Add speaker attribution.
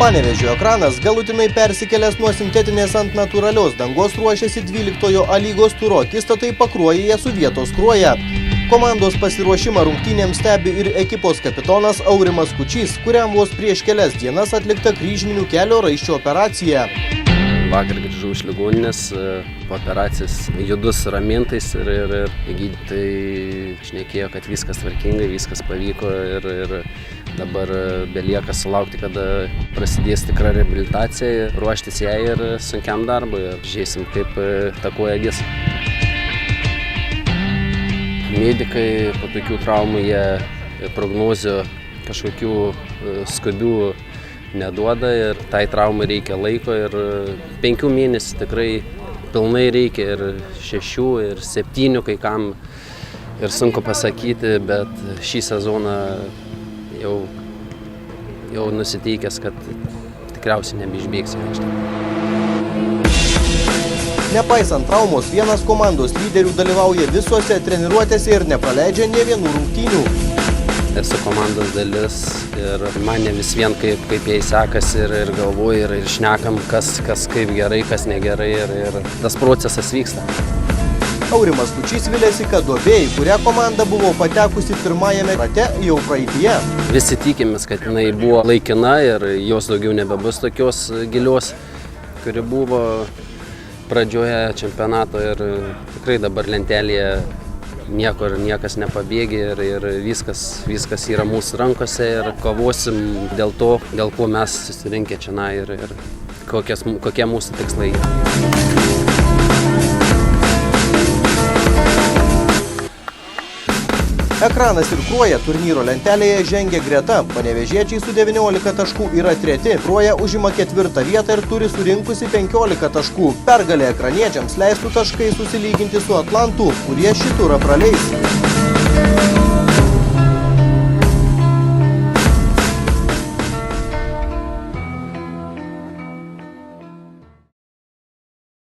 Speaker 1: Panevėžio Ekranas galutinai persikėlęs nuo sintetinės ant natūralios dangos ruošiasi 12 A lygos turo akistatai Pakruojyje su vietos Kruoja. Komandos pasiruošimą rungtynėms stebi ir ekipos kapitonas Aurimas Kučys, kuriam vos prieš kelias dienas atlikta kryžminių kelio raiščio operacija.
Speaker 2: Vakar grįžau iš ligoninės, po operacijos judus ramintais ir gydytojai šnekėjo, kad viskas tvarkingai, viskas pavyko ir dabar belieka sulaukti, kada prasidės tikra reabilitacija, ruoštis jai ir sunkiam darbui ir žiūrėsim, kaip takuoja gis. Medikai po tokių traumų jie prognozių kažkokių skubių neduoda ir tai traumai reikia laiko ir 5 mėnesių tikrai pilnai reikia ir 6 ir 7 kai kam ir sunku pasakyti, bet šį sezoną jau nusiteikęs, kad tikriausiai nebeišbėgsiu.
Speaker 1: Nepaisant traumos, vienas komandos lyderių dalyvauja visose treniruotėse ir nepraleidžia nė vienų rungtynių.
Speaker 2: Esu komandos dalis ir man ne vis vien kaip jai sekasi ir galvoju ir šnekam, kas kaip gerai, kas negerai ir tas procesas vyksta.
Speaker 1: Aurimas Kučys vilėsi, kad duobė, į kurią komanda buvo patekusi pirmajame rate, jau praeityje.
Speaker 2: Visi tikimės, kad jinai buvo laikina ir jos daugiau nebebus tokios gilios, kuri buvo pradžioje čempionato ir tikrai dabar lentelėje niekas nepabėgė ir viskas yra mūsų rankose ir kovosim dėl to, dėl ko mes susirinkę čia ir kokie mūsų tikslai.
Speaker 1: Ekranas ir Kruoja turnyro lentelėje žengia greta. Panevėžiečiai su 19 taškų yra treti. Kruoja užima 4 vietą ir turi surinkusi 15 taškų. Pergalė ekraniečiams leistų taškai susilyginti su Atlantu, kurie šį turą praleis.